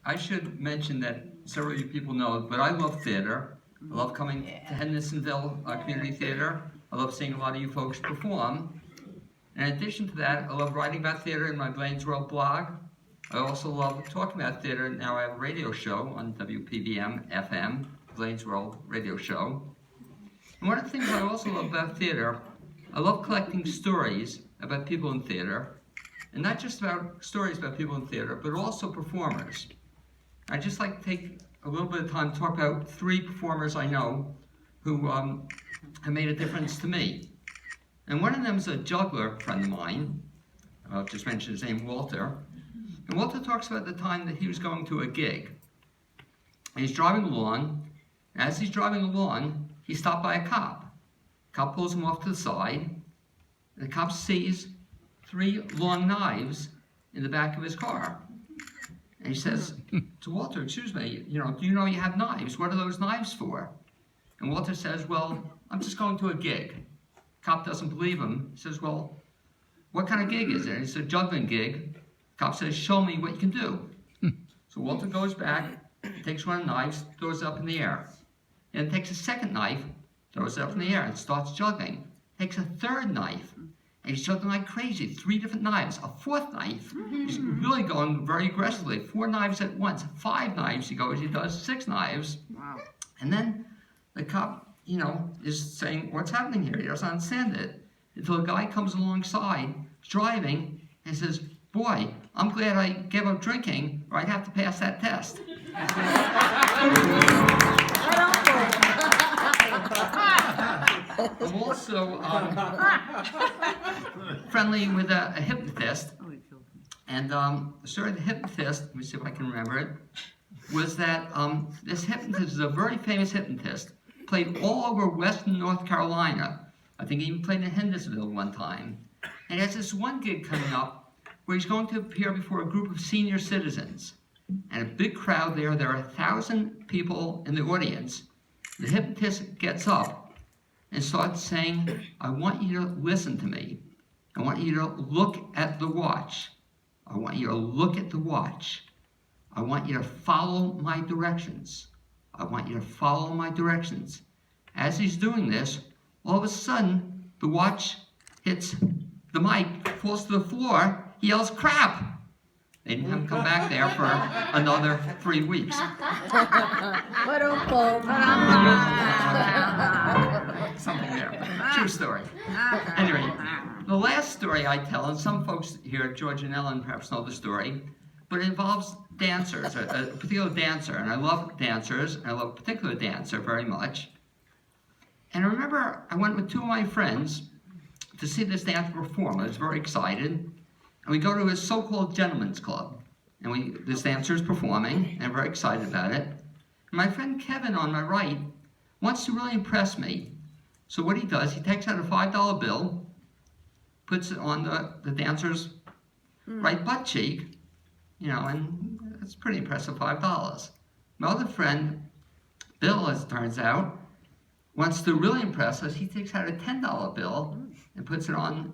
I should mention that several of you people know, but I love theater. I love coming to Hendersonville Community Theater. I love seeing a lot of you folks perform. In addition to that, I love writing about theater in my Blaine's World blog. I also love talking about theater. Now I have a radio show on WPVM FM, Blaine's World radio show. And one of the things I also love about theater, I love collecting stories about people in theater. And not just about stories about people in theater, but also performers. I'd just like to take a little bit of time to talk about 3 performers I know who have made a difference to me. And one of them is a juggler friend of mine. I'll just mention his name, Walter. And Walter talks about the time that he was going to a gig. And he's driving along. And as he's driving along, he's stopped by a cop. The cop pulls him off to the side. And the cop sees 3 long knives in the back of his car. And he says to Walter, excuse me, do you know you have knives? What are those knives for? And Walter says, well, I'm just going to a gig. Cop doesn't believe him. He says, well, what kind of gig is it? It's a juggling gig. Cop says, show me what you can do. So Walter goes back, takes one of the knives, throws it up in the air. And takes a second knife, throws it up in the air, and starts juggling. Takes a third knife, and he's juggling like crazy. 3 different knives. A 4th knife. He's really going very aggressively. 4 knives at once. 5 knives he does 6 knives. Wow. And then the cop, is saying, what's happening here? He doesn't understand it. Until a guy comes alongside, driving, and says, boy, I'm glad I gave up drinking, or I'd have to pass that test. I'm also friendly with a hypnotist, and the story of the hypnotist, let me see if I can remember it, was that this hypnotist is a very famous hypnotist, played all over Western North Carolina. I think he even played in Hendersonville one time. And he has this one gig coming up where he's going to appear before a group of senior citizens. And a big crowd there are 1,000 people in the audience. The hypnotist gets up and starts saying, I want you to listen to me. I want you to look at the watch. I want you to look at the watch. I want you to follow my directions. I want you to follow my directions. As he's doing this, all of a sudden, the watch hits the mic, falls to the floor. He yells, crap! They didn't have him come back there for another 3 weeks. Something there. True story. Anyway, the last story I tell, and some folks here, George and Ellen, perhaps know the story, but it involves dancers, a particular dancer, and I love dancers, and I love a particular dancer very much. And I remember I went with 2 of my friends to see this dancer perform. I was very excited. And we go to his so-called gentleman's club. And this dancer is performing, and I'm very excited about it. And my friend Kevin on my right wants to really impress me. So what he does, he takes out a $5 bill, puts it on the dancer's right butt cheek, and it's pretty impressive, $5. My other friend, Bill, as it turns out, wants to really impress us. He takes out a $10 bill and puts it on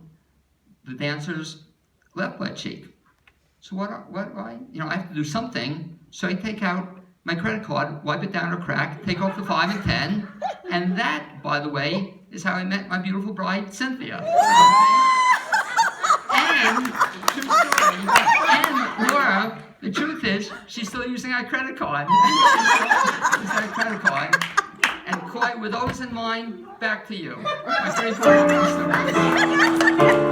the dancer's left butt cheek. So I have to do something. So I take out my credit card, wipe it down a crack, take off the 5 and 10, and that, by the way, is how I met my beautiful bride, Cynthia. And Laura, the truth is, she's still using our credit card. And quite with those in mind, back to you. My very important story.